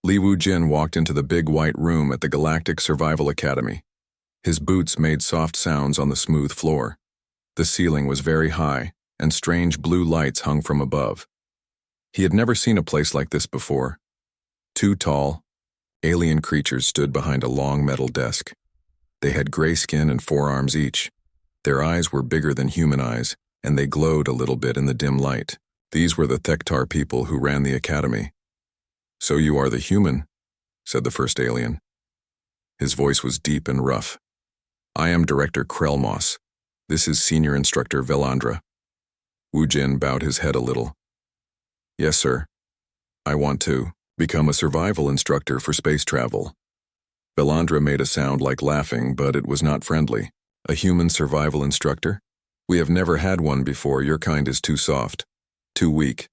Li Wu-jin walked into the big white room at the Galactic Survival Academy. His boots made soft sounds on the smooth floor. The ceiling was very high, and strange blue lights hung from above. He had never seen a place like this before. Two tall, alien creatures stood behind a long metal desk. They had gray skin and 4 arms each. Their eyes were bigger than human eyes, and they glowed a little bit in the dim light. These were the Thektar people who ran the academy. "So you are the human," said the first alien. His voice was deep and rough. "I am Director Krelmos. This is Senior Instructor Velandra." Wu-jin bowed his head a little. "Yes, sir. I want to become a survival instructor for space travel." Velandra made a sound like laughing, but it was not friendly. "A human survival instructor? We have never had one before. Your kind is too soft, too weak."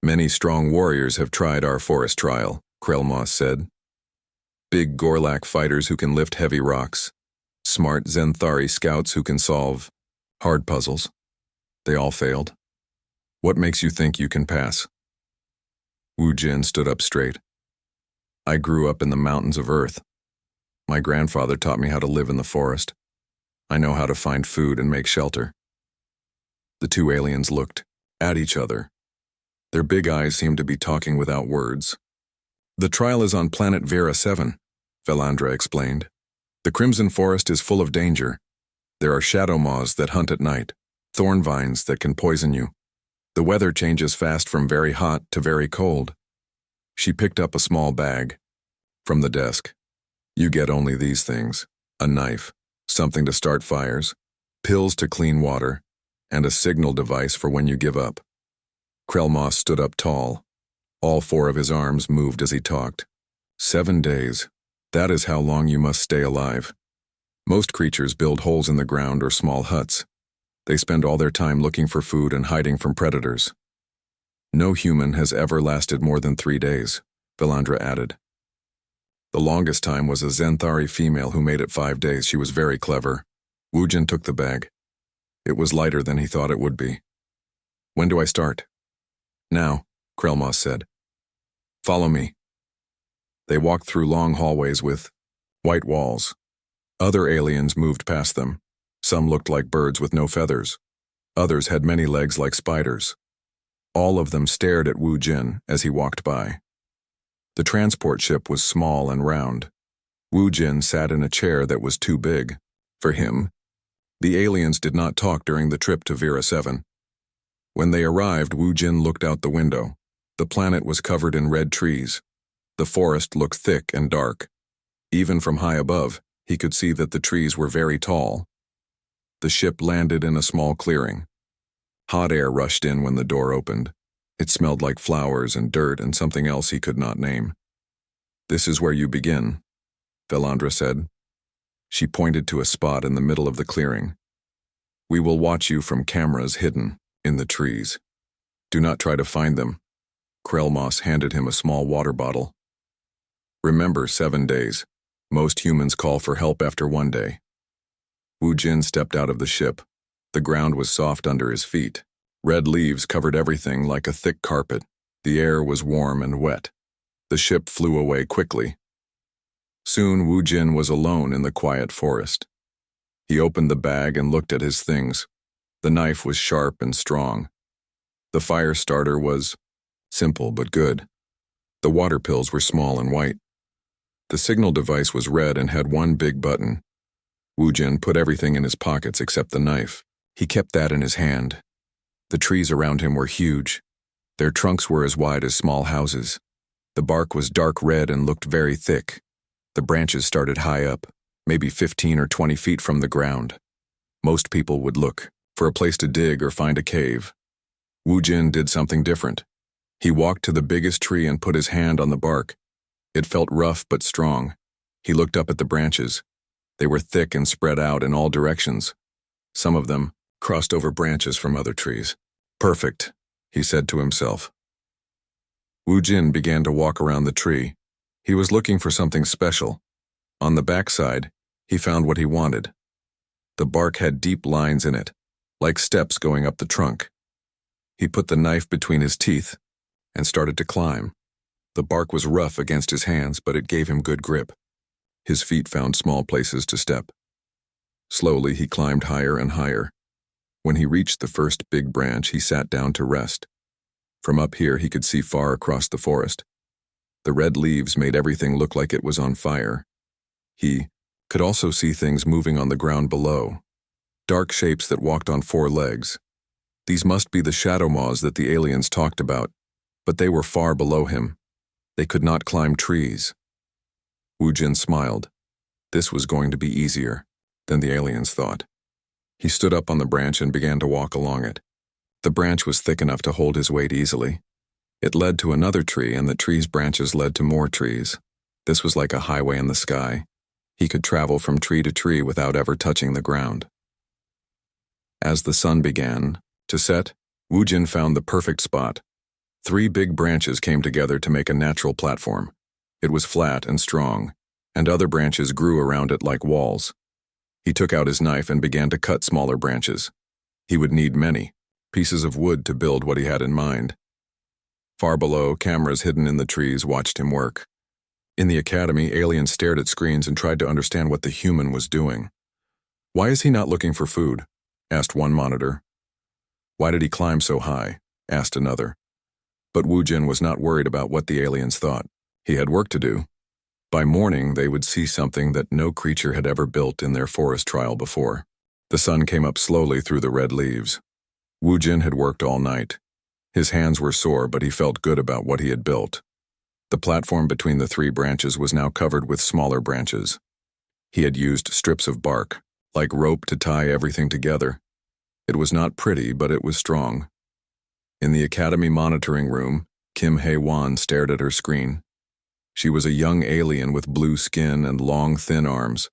"Many strong warriors have tried our forest trial," Krelmos said. "Big Gorlak fighters who can lift heavy rocks. Smart Zenthari scouts who can solve hard puzzles. They all failed. What makes you think you can pass?" Wu-jin stood up straight. "I grew up in the mountains of Earth. My grandfather taught me how to live in the forest. I know how to find food and make shelter." The two aliens looked at each other. Their big eyes seemed to be talking without words. "The trial is on planet Vera 7, Velandra explained. "The Crimson Forest is full of danger. There are shadow moths that hunt at night, thorn vines that can poison you. The weather changes fast from very hot to very cold." She picked up a small bag from the desk. "You get only these things: a knife, something to start fires, pills to clean water, and a signal device for when you give up." Krelmos stood up tall. All 4 of his arms moved as he talked. 7 days. That is how long you must stay alive. Most creatures build holes in the ground or small huts. They spend all their time looking for food and hiding from predators. No human has ever lasted more than 3 days, Velandra added. The longest time was a Zenthari female who made it 5 days. She was very clever. Wu-jin took the bag. It was lighter than he thought it would be. "When do I start?" "Now," Krelmos said. "Follow me." They walked through long hallways with white walls. Other aliens moved past them. Some looked like birds with no feathers. Others had many legs like spiders. All of them stared at Wu-jin as he walked by. The transport ship was small and round. Wu-jin sat in a chair that was too big for him. The aliens did not talk during the trip to Vera 7. When they arrived, Wu-jin looked out the window. The planet was covered in red trees. The forest looked thick and dark. Even from high above, he could see that the trees were very tall. The ship landed in a small clearing. Hot air rushed in when the door opened. It smelled like flowers and dirt and something else he could not name. "This is where you begin," Velandra said. She pointed to a spot in the middle of the clearing. "We will watch you from cameras hidden in the trees. Do not try to find them." Krelmos handed him a small water bottle. "Remember, 7 days. Most humans call for help after 1 day." Wu-jin stepped out of the ship. The ground was soft under his feet. Red leaves covered everything like a thick carpet. The air was warm and wet. The ship flew away quickly. Soon Wu-jin was alone in the quiet forest. He opened the bag and looked at his things. The knife was sharp and strong. The fire starter was simple but good. The water pills were small and white. The signal device was red and had 1 big button. Wu-jin put everything in his pockets except the knife. He kept that in his hand. The trees around him were huge. Their trunks were as wide as small houses. The bark was dark red and looked very thick. The branches started high up, maybe 15 or 20 feet from the ground. Most people would look for a place to dig or find a cave. Wu-jin did something different. He walked to the biggest tree and put his hand on the bark. It felt rough but strong. He looked up at the branches. They were thick and spread out in all directions. Some of them crossed over branches from other trees. "Perfect," he said to himself. Wu-jin began to walk around the tree. He was looking for something special. On the backside, he found what he wanted. The bark had deep lines in it, like steps going up the trunk. He put the knife between his teeth and started to climb. The bark was rough against his hands, but it gave him good grip. His feet found small places to step. Slowly, he climbed higher and higher. When he reached the first big branch, he sat down to rest. From up here, he could see far across the forest. The red leaves made everything look like it was on fire. He could also see things moving on the ground below, dark shapes that walked on 4 legs. These must be the shadow maws that the aliens talked about, but they were far below him. They could not climb trees. Wu Jin smiled. This was going to be easier than the aliens thought. He stood up on the branch and began to walk along it. The branch was thick enough to hold his weight easily. It led to another tree, and the tree's branches led to more trees. This was like a highway in the sky. He could travel from tree to tree without ever touching the ground. As the sun began to set, Wu Jin found the perfect spot. 3 big branches came together to make a natural platform. It was flat and strong, and other branches grew around it like walls. He took out his knife and began to cut smaller branches. He would need many pieces of wood to build what he had in mind. Far below, cameras hidden in the trees watched him work. In the academy, aliens stared at screens and tried to understand what the human was doing. "Why is he not looking for food?" asked one monitor. "Why did he climb so high?" asked another. But Wu Jin was not worried about what the aliens thought. He had work to do. By morning, they would see something that no creature had ever built in their forest trial before. The sun came up slowly through the red leaves. Wu Jin had worked all night. His hands were sore, but he felt good about what he had built. The platform between the 3 branches was now covered with smaller branches. He had used strips of bark, like rope, to tie everything together. It was not pretty, but it was strong. In the academy monitoring room, Kim Hae-won stared at her screen. She was a young alien with blue skin and long, thin arms.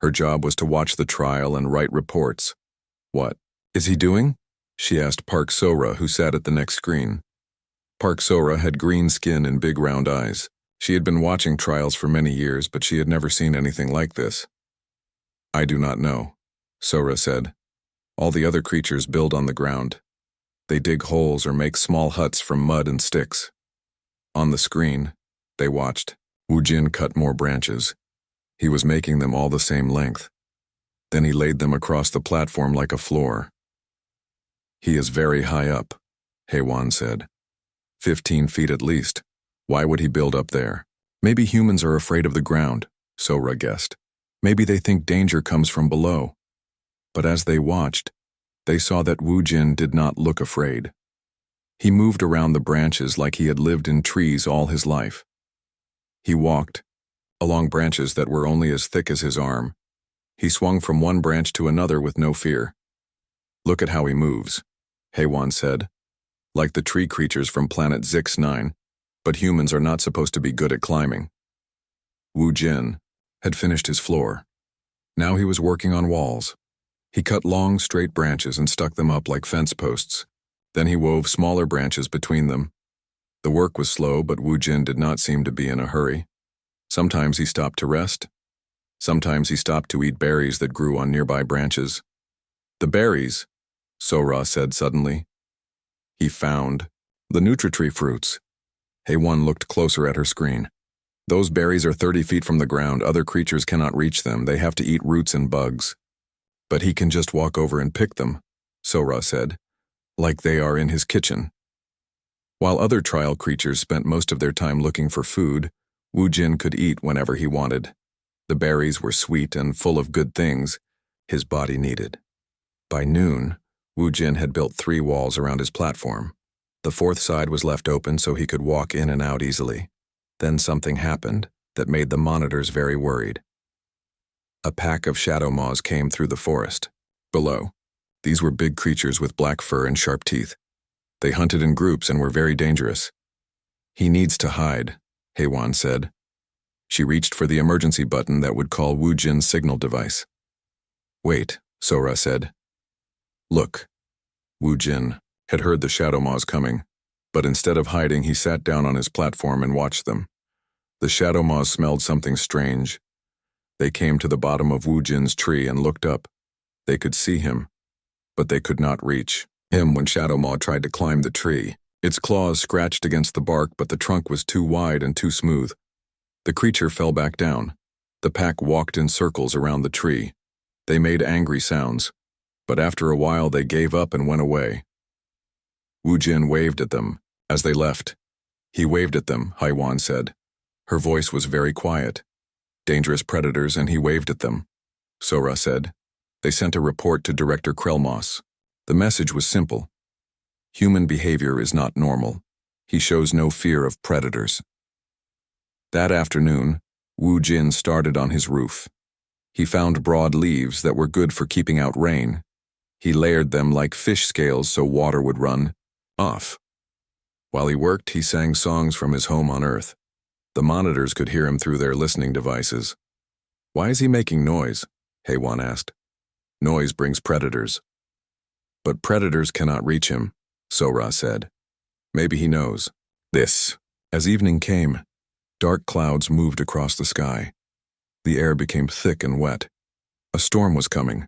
Her job was to watch the trial and write reports. "What is he doing?" she asked Park Sora, who sat at the next screen. Park Sora had green skin and big round eyes. She had been watching trials for many years, but she had never seen anything like this. "I do not know," Sora said. "All the other creatures build on the ground. They dig holes or make small huts from mud and sticks." On the screen, they watched. Wu Jin cut more branches. He was making them all the same length. Then he laid them across the platform like a floor. "He is very high up," Hae-won said. 15 feet at least. Why would he build up there? "Maybe humans are afraid of the ground," Sora guessed. "Maybe they think danger comes from below." But as they watched, they saw that Wu Jin did not look afraid. He moved around the branches like he had lived in trees all his life. He walked along branches that were only as thick as his arm. He swung from one branch to another with no fear. "Look at how he moves," Hae-won said. "Like the tree creatures from planet Zix-9, but humans are not supposed to be good at climbing." Wu Jin had finished his floor. Now he was working on walls. He cut long, straight branches and stuck them up like fence posts. Then he wove smaller branches between them. The work was slow, but Wu Jin did not seem to be in a hurry. Sometimes he stopped to rest. Sometimes he stopped to eat berries that grew on nearby branches. "The berries," Sora said suddenly. He found the Nutritree fruits. Hae-won looked closer at her screen. "Those berries are 30 feet from the ground. Other creatures cannot reach them. They have to eat roots and bugs." "But he can just walk over and pick them," Sora said, "like they are in his kitchen." While other trial creatures spent most of their time looking for food, Wu Jin could eat whenever he wanted. The berries were sweet and full of good things his body needed. By noon, Wu Jin had built 3 walls around his platform. The 4th side was left open so he could walk in and out easily. Then something happened that made the monitors very worried. A pack of shadow maws came through the forest. Below, these were big creatures with black fur and sharp teeth. They hunted in groups and were very dangerous. "He needs to hide," Hae-won said. She reached for the emergency button that would call Wu Jin's signal device. "Wait," Sora said. "Look." Wu Jin had heard the shadow maws coming, but instead of hiding, he sat down on his platform and watched them. The shadow maws smelled something strange. They came to the bottom of Wu Jin's tree and looked up. They could see him, but they could not reach him when Shadow Maw tried to climb the tree. Its claws scratched against the bark, but the trunk was too wide and too smooth. The creature fell back down. The pack walked in circles around the tree. They made angry sounds, but after a while they gave up and went away. Wu Jin waved at them as they left. He waved at them, Haiwan said. Her voice was very quiet. Dangerous predators, and he waved at them. Sora said. They sent a report to Director Krelmos. The message was simple. Human behavior is not normal. He shows no fear of predators. That afternoon, Wu Jin started on his roof. He found broad leaves that were good for keeping out rain. He layered them like fish scales so water would run off. While he worked, he sang songs from his home on Earth. The monitors could hear him through their listening devices. Why is he making noise? Haiwan asked. Noise brings predators. But predators cannot reach him, Sora said. Maybe he knows. This. As evening came, dark clouds moved across the sky. The air became thick and wet. A storm was coming.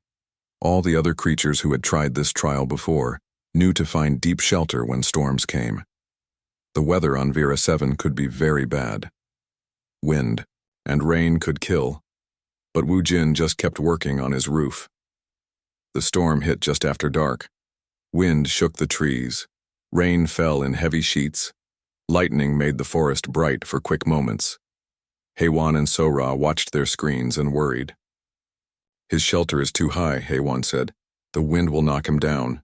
All the other creatures who had tried this trial before knew to find deep shelter when storms came. The weather on Vera 7 could be very bad. Wind and rain could kill, but Wu Jin just kept working on his roof. The storm hit just after dark. Wind shook the trees. Rain fell in heavy sheets. Lightning made the forest bright for quick moments. Haiwan and Sora watched their screens and worried. His shelter is too high, Haiwan said. The wind will knock him down.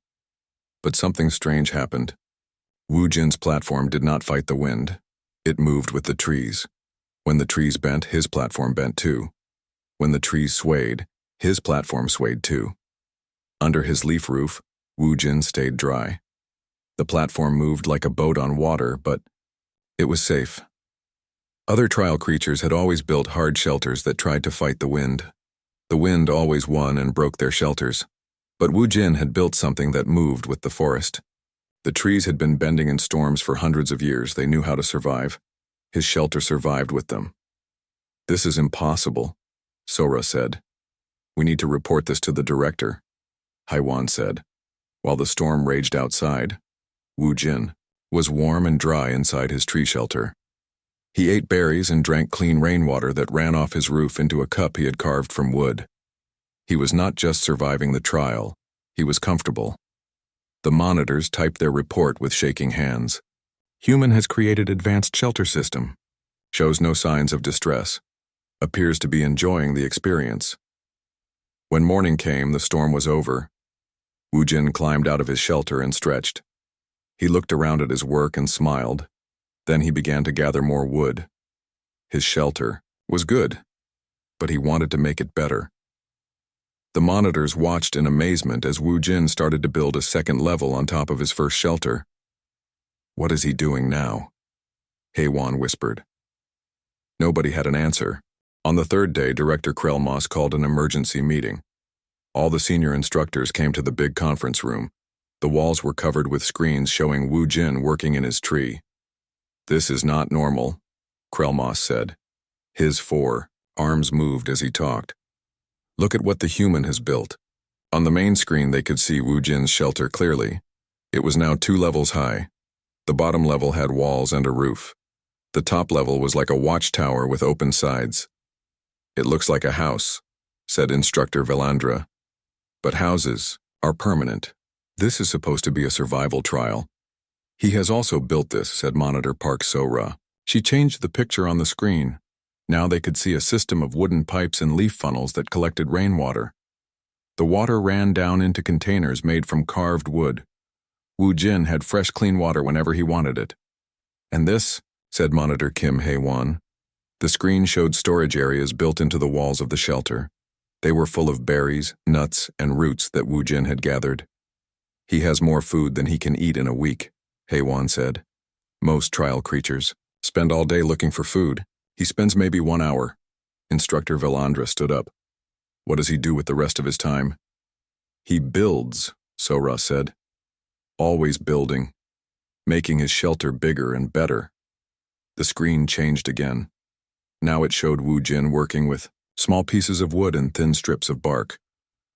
But something strange happened. Wu Jin's platform did not fight the wind. It moved with the trees. When the trees bent, his platform bent too. When the trees swayed, his platform swayed too. Under his leaf roof, Wu Jin stayed dry. The platform moved like a boat on water, but it was safe. Other trial creatures had always built hard shelters that tried to fight the wind. The wind always won and broke their shelters. But Wu Jin had built something that moved with the forest. The trees had been bending in storms for hundreds of years. They knew how to survive. His shelter survived with them. This is impossible, Sora said. We need to report this to the director, Haiwan said. While the storm raged outside, Wu Jin was warm and dry inside his tree shelter. He ate berries and drank clean rainwater that ran off his roof into a cup he had carved from wood. He was not just surviving the trial, he was comfortable. The monitors typed their report with shaking hands. Human has created advanced shelter system. Shows no signs of distress. Appears to be enjoying the experience. When morning came, the storm was over. Wu Jin climbed out of his shelter and stretched. He looked around at his work and smiled. Then he began to gather more wood. His shelter was good, but he wanted to make it better. The monitors watched in amazement as Wu Jin started to build a second level on top of his first shelter. What is he doing now? Haiwan whispered. Nobody had an answer. On the third day, Director Krelmos called an emergency meeting. All the senior instructors came to the big conference room. The walls were covered with screens showing Wu Jin working in his tree. This is not normal, Krelmos said. His four arms moved as he talked. Look at what the human has built. On the main screen they could see Wu Jin's shelter clearly. It was now 2 levels high. The bottom level had walls and a roof. The top level was like a watchtower with open sides. It looks like a house, said Instructor Velandra. But houses are permanent. This is supposed to be a survival trial. He has also built this, said Monitor Park Sora. She changed the picture on the screen. Now they could see a system of wooden pipes and leaf funnels that collected rainwater. The water ran down into containers made from carved wood. Wu Jin had fresh, clean water whenever he wanted it. And this, said Monitor Kim Haiwan. The screen showed storage areas built into the walls of the shelter. They were full of berries, nuts, and roots that Wu Jin had gathered. He has more food than he can eat in a week, Haiwan said. Most trial creatures spend all day looking for food. He spends maybe 1 hour. Instructor Velandra stood up. What does he do with the rest of his time? He builds, Sora said. Always building, making his shelter bigger and better. The screen changed again. Now it showed Wu Jin working with small pieces of wood and thin strips of bark.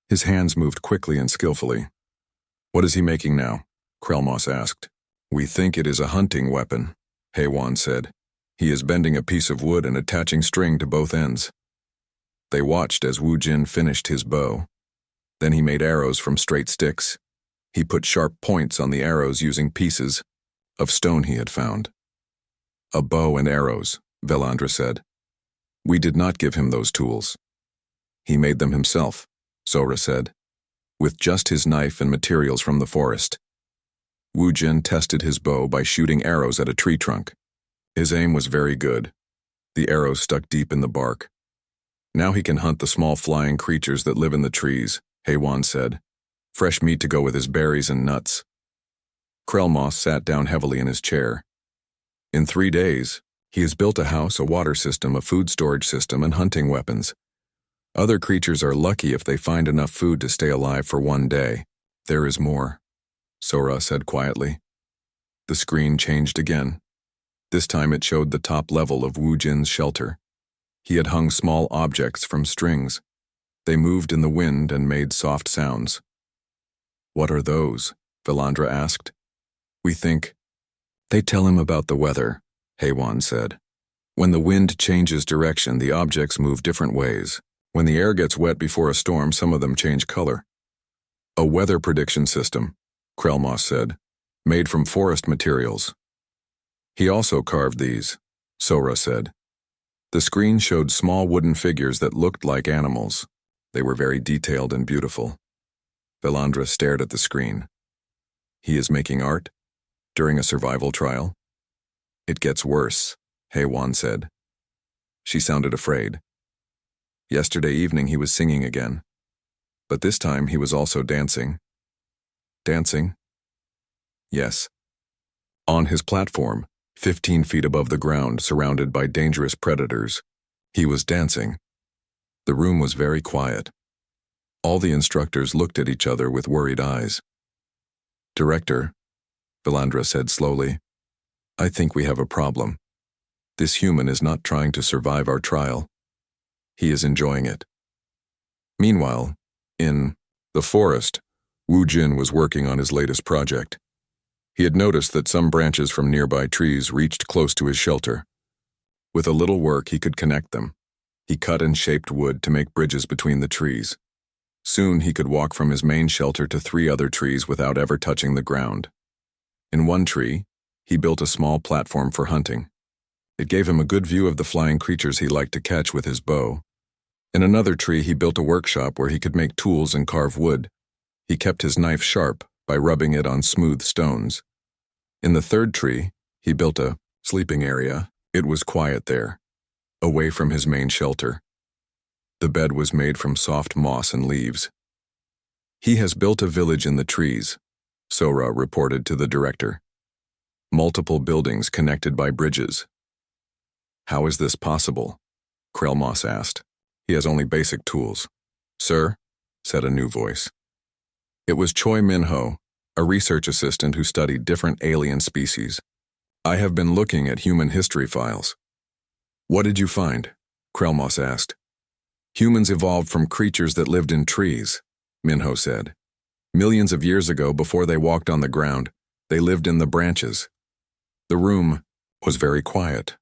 His hands moved quickly and skillfully. What is he making now? Krelmos asked. We think it is a hunting weapon, HFY said. He is bending a piece of wood and attaching string to both ends. They watched as Wu Jin finished his bow. Then he made arrows from straight sticks. He put sharp points on the arrows using pieces of stone he had found. A bow and arrows, Velandra said. We did not give him those tools. He made them himself, Sora said, with just his knife and materials from the forest. Wu Jin tested his bow by shooting arrows at a tree trunk. His aim was very good. The arrows stuck deep in the bark. Now he can hunt the small flying creatures that live in the trees, HFY said. Fresh meat to go with his berries and nuts. Krelmos sat down heavily in his chair. In 3 days, he has built a house, a water system, a food storage system, and hunting weapons. Other creatures are lucky if they find enough food to stay alive for 1 day. There is more, Sora said quietly. The screen changed again. This time it showed the top level of Wu Jin's shelter. He had hung small objects from strings. They moved in the wind and made soft sounds. What are those? Velandra asked. We think. They tell him about the weather, HFY said. When the wind changes direction, the objects move different ways. When the air gets wet before a storm, some of them change color. A weather prediction system, Krelmos said, made from forest materials. He also carved these, Sora said. The screen showed small wooden figures that looked like animals. They were very detailed and beautiful. Velandra stared at the screen. He is making art? During a survival trial? It gets worse, HFY said. She sounded afraid. Yesterday evening he was singing again. But this time he was also dancing. Dancing? Yes. On his platform, 15 feet above the ground, surrounded by dangerous predators, he was dancing. The room was very quiet. All the instructors looked at each other with worried eyes. Director, Velandra said slowly, I think we have a problem. This human is not trying to survive our trial. He is enjoying it. Meanwhile, in the forest, Wu Jin was working on his latest project. He had noticed that some branches from nearby trees reached close to his shelter. With a little work, he could connect them. He cut and shaped wood to make bridges between the trees. Soon he could walk from his main shelter to 3 other trees without ever touching the ground. In one tree, he built a small platform for hunting. It gave him a good view of the flying creatures he liked to catch with his bow. In another tree, he built a workshop where he could make tools and carve wood. He kept his knife sharp by rubbing it on smooth stones. In the third tree, he built a sleeping area. It was quiet there, away from his main shelter. The bed was made from soft moss and leaves. He has built a village in the trees, Sora reported to the director. Multiple buildings connected by bridges. How is this possible? Krelmos asked. He has only basic tools. Sir, said a new voice. It was Choi Minho, a research assistant who studied different alien species. I have been looking at human history files. What did you find? Krelmos asked. Humans evolved from creatures that lived in trees, Minho said. Millions of years ago, before they walked on the ground, they lived in the branches. The room was very quiet.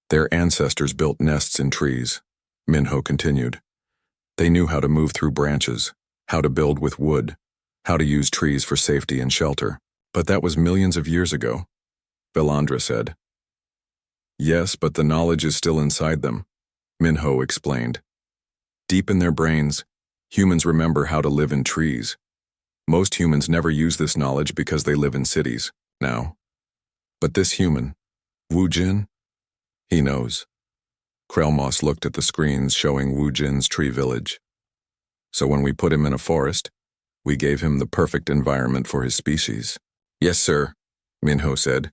Their ancestors built nests in trees, Minho continued. They knew how to move through branches, how to build with wood, how to use trees for safety and shelter. But that was millions of years ago, Velandra said. Yes, but the knowledge is still inside them, Minho explained. Deep in their brains, humans remember how to live in trees. Most humans never use this knowledge because they live in cities now. But this human, Wu Jin, he knows. Krelmos looked at the screens showing Wu Jin's tree village. So when we put him in a forest, we gave him the perfect environment for his species. Yes, sir, Minho said.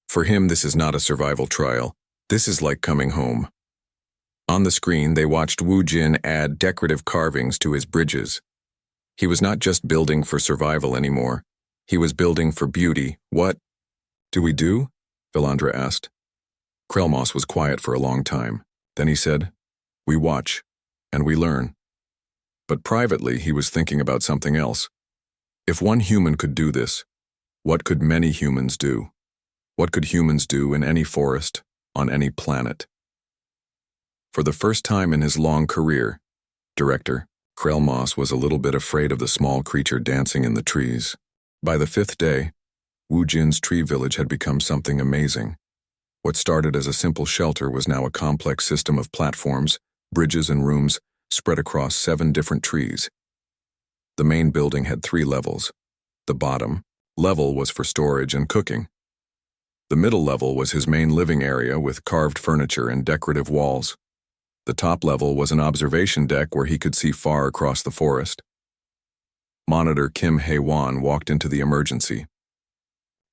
For him, this is not a survival trial. This is like coming home. On the screen, they watched Wu Jin add decorative carvings to his bridges. He was not just building for survival anymore. He was building for beauty. What do we do? Velandra asked. Krelmos was quiet for a long time. Then he said, we watch, and we learn. But privately, he was thinking about something else. If one human could do this, What could many humans do? What could humans do in any forest, on any planet? For the first time in his long career, director Krellmoss was a little bit afraid of the small creature dancing in the trees. By the 5th day, Wu Jin's tree village had become something amazing. What started as a simple shelter was now a complex system of platforms, bridges, and rooms spread across 7 different trees. The main building had 3 levels. The bottom level was for storage and cooking. The middle level was his main living area with carved furniture and decorative walls. The top level was an observation deck where he could see far across the forest. Monitor Kim Hae-won walked into the emergency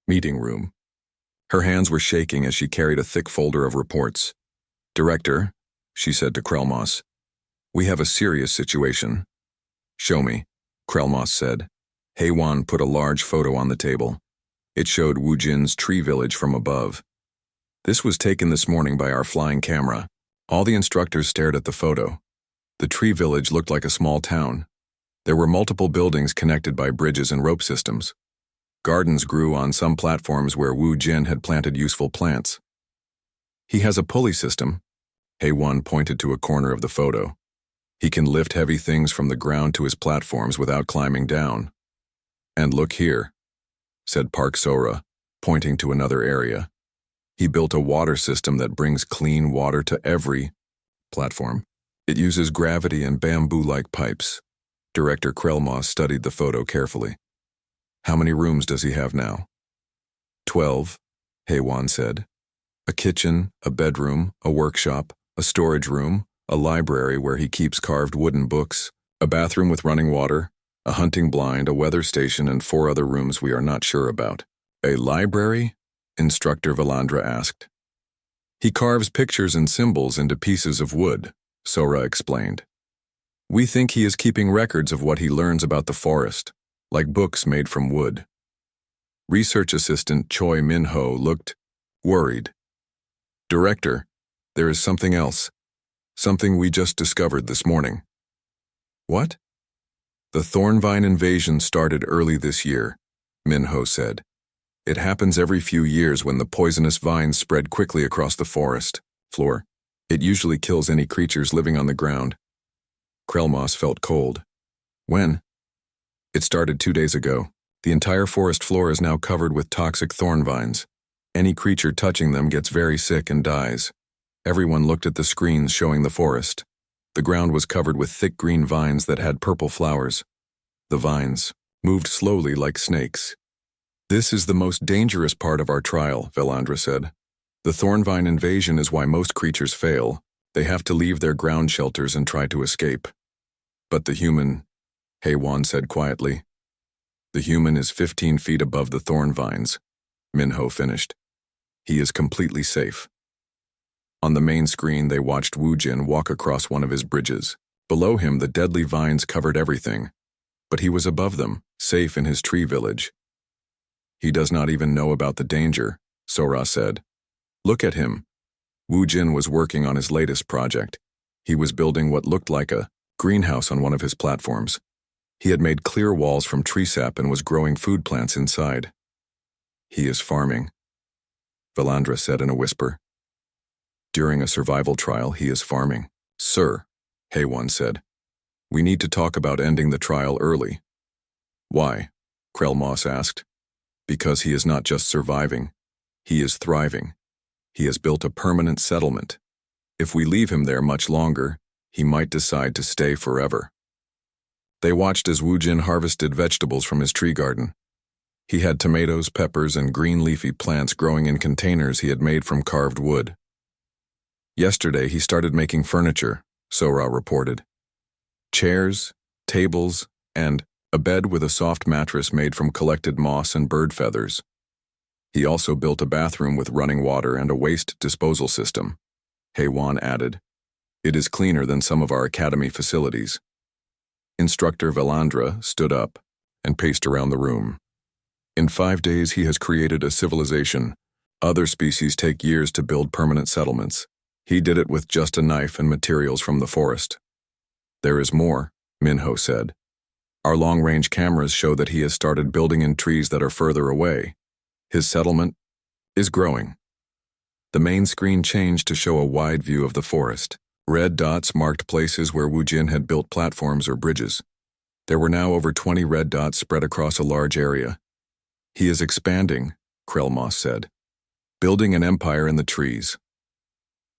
meeting room. Her hands were shaking as she carried a thick folder of reports. "Director," she said to Krellmoss, "we have a serious situation." "Show me," Krellmoss said. Hae-won put a large photo on the table. It showed Wu Jin's tree village from above. "This was taken this morning by our flying camera." All the instructors stared at the photo. The tree village looked like a small town. There were multiple buildings connected by bridges and rope systems. Gardens grew on some platforms where Wu Jin had planted useful plants. "He has a pulley system." Hae-won pointed to a corner of the photo. "He can lift heavy things from the ground to his platforms without climbing down." "And look here," said Park Sora, pointing to another area. "He built a water system that brings clean water to every platform. It uses gravity and bamboo-like pipes." Director Krellmoss studied the photo carefully. "How many rooms does he have now?" 12, Hae-won said. "A kitchen, a bedroom, a workshop, a storage room, a library where he keeps carved wooden books, a bathroom with running water, a hunting blind, a weather station, and 4 other rooms we are not sure about." "A library?" Instructor Valandra asked. "He carves pictures and symbols into pieces of wood," Sora explained. "We think he is keeping records of what he learns about the forest, like books made from wood." Research assistant Choi Min-ho looked worried. "Director, there is something else. Something we just discovered this morning." "What?" "The Thornvine invasion started early this year," Min-ho said. "It happens every few years when the poisonous vines spread quickly across the forest floor. It usually kills any creatures living on the ground." Krellmoss felt cold. "When?" "It started 2 days ago. The entire forest floor is now covered with toxic thorn vines. Any creature touching them gets very sick and dies." Everyone looked at the screens showing the forest. The ground was covered with thick green vines that had purple flowers. The vines moved slowly like snakes. "This is the most dangerous part of our trial," Valandra said. "The thornvine invasion is why most creatures fail. They have to leave their ground shelters and try to escape." "But the human," Hae-won said quietly. "The human is 15 feet above the thorn vines," Min-ho finished. "He is completely safe." On the main screen, they watched Wu Jin walk across one of his bridges. Below him, the deadly vines covered everything. But he was above them, safe in his tree village. "He does not even know about the danger," Sora said. "Look at him." Wu Jin was working on his latest project. He was building what looked like a greenhouse on one of his platforms. He had made clear walls from tree sap and was growing food plants inside. "He is farming," Valandra said in a whisper. "During a survival trial, he is farming." "Sir," Hae-won said, "we need to talk about ending the trial early." "Why?" Krellmoss asked. "Because he is not just surviving. He is thriving. He has built a permanent settlement. If we leave him there much longer, he might decide to stay forever." They watched as Wu Jin harvested vegetables from his tree garden. He had tomatoes, peppers, and green leafy plants growing in containers he had made from carved wood. "Yesterday he started making furniture," Sora reported. "Chairs, tables, and a bed with a soft mattress made from collected moss and bird feathers. He also built a bathroom with running water and a waste disposal system," Hae-won added. "It is cleaner than some of our academy facilities." Instructor Valandra stood up and paced around the room. "In 5 days he has created a civilization. Other species take years to build permanent settlements. He did it with just a knife and materials from the forest." "There is more," Min-ho said. Our long-range cameras show that he has started building in trees that are further away. His settlement is growing. The main screen changed to show a wide view of the forest. Red dots marked places where Wu Jin had built platforms or bridges. There were now over 20 red dots spread across a large area. He is expanding, Krellmoss said, building an empire in the trees.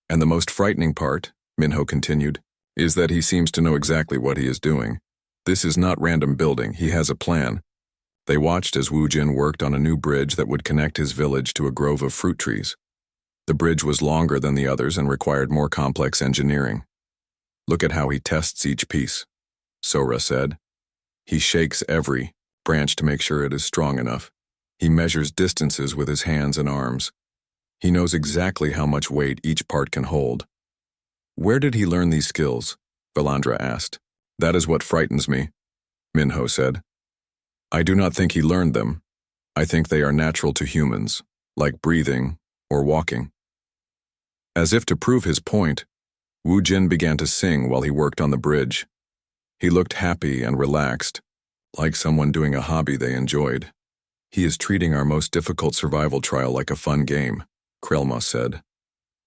And the most frightening part, Minho continued, is that he seems to know exactly what he is doing. This is not random building, he has a plan. They watched as Wu Jin worked on a new bridge that would connect his village to a grove of fruit trees. The bridge was longer than the others and required more complex engineering. Look at how he tests each piece, Sora said. He shakes every branch to make sure it is strong enough. He measures distances with his hands and arms. He knows exactly how much weight each part can hold. Where did he learn these skills? Valandra asked. That is what frightens me, Minho said. I do not think he learned them. I think they are natural to humans, like breathing or walking. As if to prove his point, Wu Jin began to sing while he worked on the bridge. He looked happy and relaxed, like someone doing a hobby they enjoyed. He is treating our most difficult survival trial like a fun game, Krellmoss said.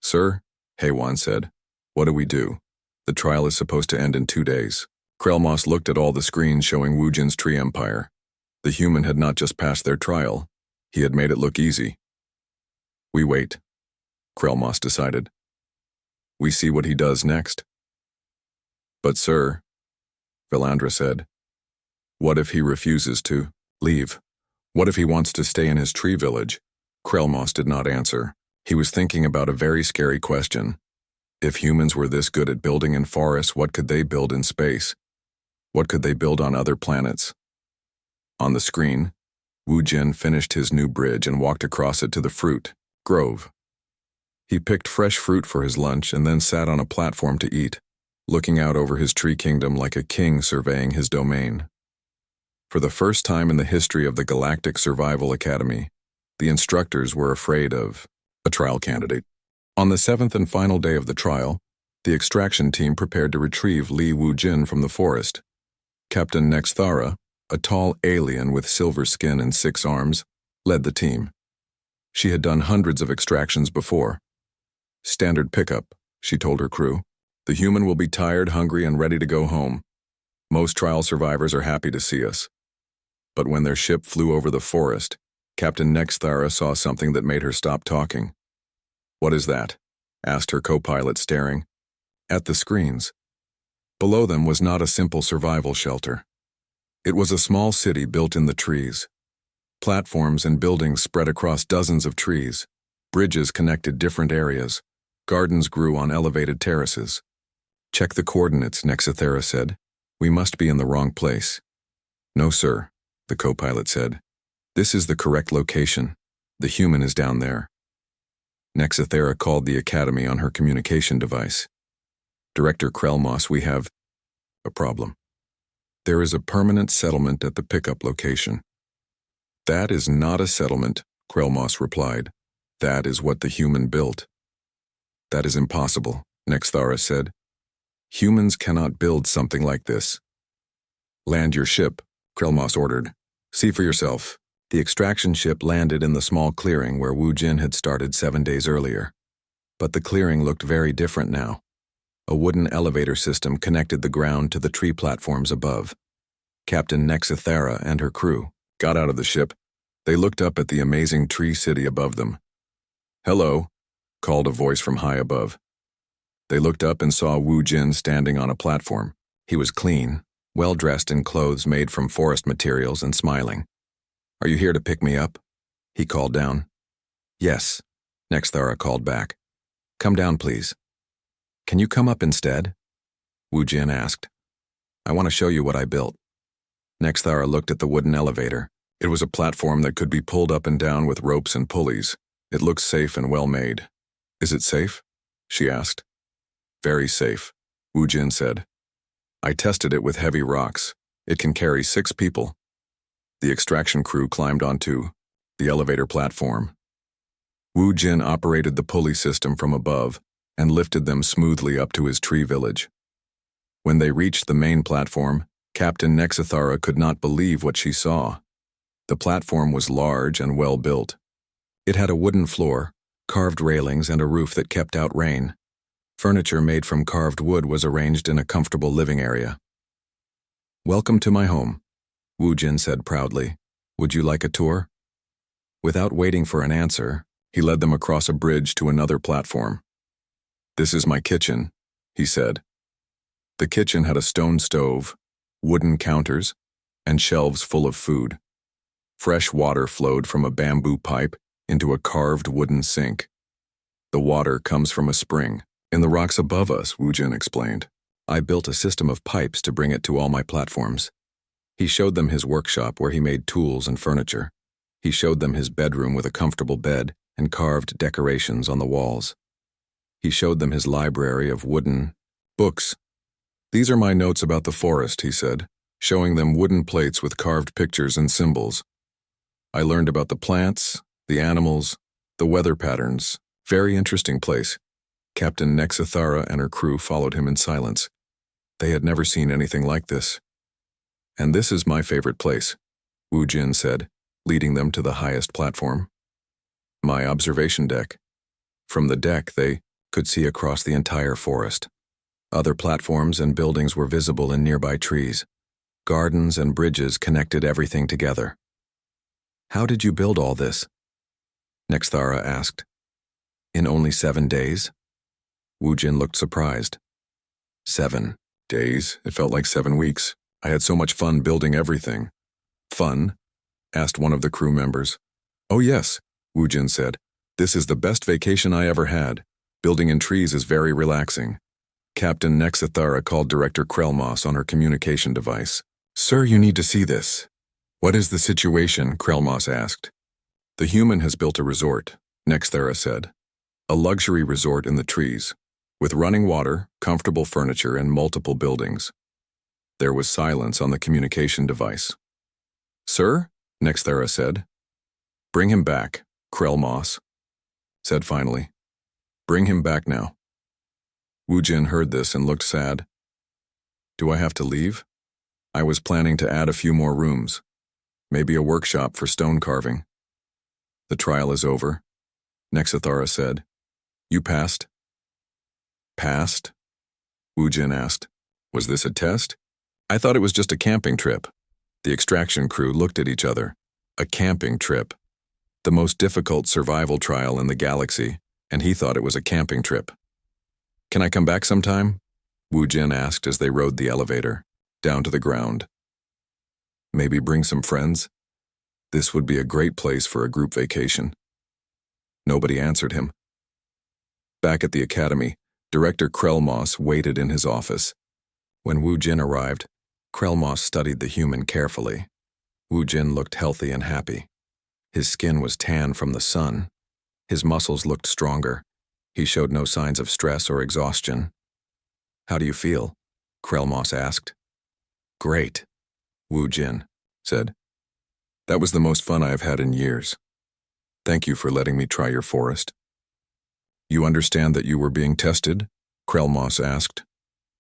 Sir, Heiwan said, what do we do? The trial is supposed to end in 2 days. Krellmoss looked at all the screens showing Wu Jin's tree empire. The human had not just passed their trial, he had made it look easy. We wait, Krellmoss decided. We see what he does next. But sir, Valandra said, what if he refuses to leave? What if he wants to stay in his tree village? Krellmoss did not answer. He was thinking about a very scary question. If humans were this good at building in forests, what could they build in space? What could they build on other planets? On the screen, Wu Jin finished his new bridge and walked across it to the fruit grove. He picked fresh fruit for his lunch and then sat on a platform to eat, looking out over his tree kingdom like a king surveying his domain. For the first time in the history of the Galactic Survival Academy, the instructors were afraid of a trial candidate. On the 7th and final day of the trial, the extraction team prepared to retrieve Li Wu Jin from the forest. Captain Nexthara, a tall alien with silver skin and 6 arms, led the team. She had done hundreds of extractions before. Standard pickup, she told her crew. The human will be tired, hungry, and ready to go home. Most trial survivors are happy to see us. But when their ship flew over the forest, Captain Nexthara saw something that made her stop talking. What is that? Asked her co-pilot, staring at the screens. Below them was not a simple survival shelter. It was a small city built in the trees. Platforms and buildings spread across dozens of trees. Bridges connected different areas. Gardens grew on elevated terraces. Check the coordinates, Nexthara said. We must be in the wrong place. No, sir, the co-pilot said. This is the correct location. The human is down there. Nexthara called the academy on her communication device. Director Krellmoss, we have a problem. There is a permanent settlement at the pickup location. That is not a settlement, Krellmoss replied. That is what the human built. That is impossible, Nexthara said. Humans cannot build something like this. Land your ship, Krellmoss ordered. See for yourself. The extraction ship landed in the small clearing where Wu Jin had started 7 days earlier. But the clearing looked very different now. A wooden elevator system connected the ground to the tree platforms above. Captain Nexthara and her crew got out of the ship. They looked up at the amazing tree city above them. Hello, called a voice from high above. They looked up and saw Wu Jin standing on a platform. He was clean, well-dressed in clothes made from forest materials and smiling. Are you here to pick me up? He called down. Yes, Nexthara called back. Come down, please. Can you come up instead? Wu Jin asked. I want to show you what I built. Nexthara looked at the wooden elevator. It was a platform that could be pulled up and down with ropes and pulleys. It looked safe and well made. Is it safe? She asked. Very safe, Wu Jin said. I tested it with heavy rocks. It can carry 6 people. The extraction crew climbed onto the elevator platform. Wu Jin operated the pulley system from above and lifted them smoothly up to his tree village. When they reached the main platform, Captain Nexathara could not believe what she saw. The platform was large and well built. It had a wooden floor, carved railings, and a roof that kept out rain. Furniture made from carved wood was arranged in a comfortable living area. "Welcome to my home," Wu Jin said proudly. "Would you like a tour?" Without waiting for an answer, he led them across a bridge to another platform. "This is my kitchen," he said. The kitchen had a stone stove, wooden counters, and shelves full of food. Fresh water flowed from a bamboo pipe into a carved wooden sink. "The water comes from a spring in the rocks above us," Wu Jin explained. "I built a system of pipes to bring it to all my platforms." He showed them his workshop where he made tools and furniture. He showed them his bedroom with a comfortable bed and carved decorations on the walls. He showed them his library of wooden books. "These are my notes about the forest," he said, showing them wooden plates with carved pictures and symbols. "I learned about the plants, the animals, the weather patterns. Very interesting place." Captain Nexathara and her crew followed him in silence. They had never seen anything like this. "And this is my favorite place," Wu Jin said, leading them to the highest platform. "My observation deck." From the deck, they could see across the entire forest. Other platforms and buildings were visible in nearby trees. Gardens and bridges connected everything together. "How did you build all this?" Nexathara asked. "In only 7 days?" Wu Jin looked surprised. 7 days? It felt like 7 weeks. I had so much fun building everything. "Fun?" asked one of the crew members. "Oh yes," Wu Jin said. "This is the best vacation I ever had. Building in trees is very relaxing." Captain Nexathara called Director Krelmos on her communication device. "Sir, you need to see this." "What is the situation?" Krelmos asked. "The human has built a resort," Nexathara said. "A luxury resort in the trees, with running water, comfortable furniture, and multiple buildings." There was silence on the communication device. "Sir?" Nexathara said. "Bring him back," Krelmos said finally. "Bring him back now." Wu Jin heard this and looked sad. "Do I have to leave? I was planning to add a few more rooms, maybe a workshop for stone carving." "The trial is over," Nexathara said. "You passed." "Passed?" Wu Jin asked. "Was this a test? I thought it was just a camping trip." The extraction crew looked at each other. A camping trip. The most difficult survival trial in the galaxy, and he thought it was a camping trip. "Can I come back sometime?" Wu Jin asked as they rode the elevator down to the ground. "Maybe bring some friends? This would be a great place for a group vacation." Nobody answered him. Back at the academy, Director Krelmos waited in his office. When Wu Jin arrived, Krelmos studied the human carefully. Wu Jin looked healthy and happy. His skin was tan from the sun. His muscles looked stronger. He showed no signs of stress or exhaustion. "How do you feel?" Krelmos asked. "Great," Wu Jin said. "That was the most fun I have had in years. Thank you for letting me try your forest." "You understand that you were being tested?" Krelmos asked.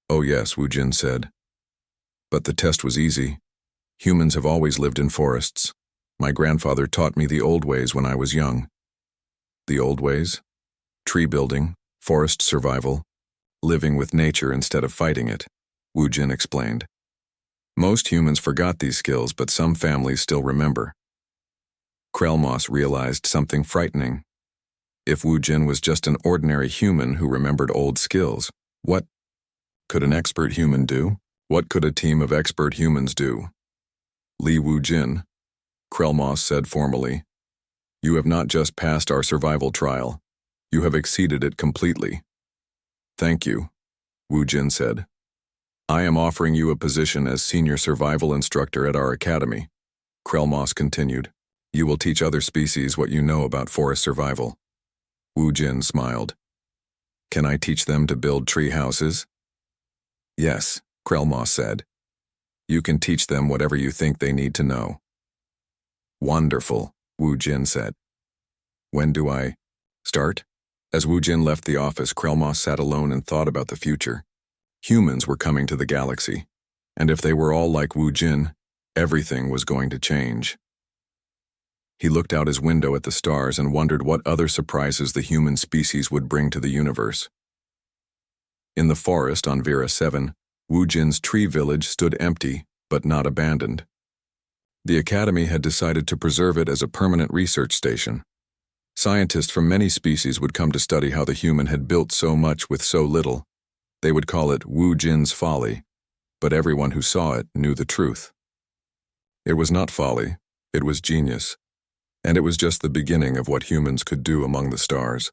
"Oh yes," Wu Jin said. "But the test was easy. Humans have always lived in forests. My grandfather taught me the old ways when I was young." "The old ways?" "Tree building, forest survival, living with nature instead of fighting it," Wu Jin explained. "Most humans forgot these skills, but some families still remember." Krelmos realized something frightening. If Wu Jin was just an ordinary human who remembered old skills, what could an expert human do? What could a team of expert humans do? "Li Wu Jin," Krelmos said formally, "you have not just passed our survival trial. You have exceeded it completely." "Thank you," Wu Jin said. "I am offering you a position as senior survival instructor at our academy," Krelmos continued. "You will teach other species what you know about forest survival." Wu Jin smiled. "Can I teach them to build tree houses?" "Yes," Krelmos said. "You can teach them whatever you think they need to know." "Wonderful," Wu Jin said. "When do I start?" As Wu Jin left the office, Krelmos sat alone and thought about the future. Humans were coming to the galaxy, And if they were all like Wu Jin, everything was going to change. He looked out his window at the stars and wondered what other surprises the human species would bring to the universe. In the forest on Vera 7, Wu Jin's tree village stood empty, but not abandoned. The Academy had decided to preserve it as a permanent research station. Scientists from many species would come to study how the human had built so much with so little. They would call it Wu Jin's folly, but everyone who saw it knew the truth. It was not folly, it was genius, and it was just the beginning of what humans could do among the stars.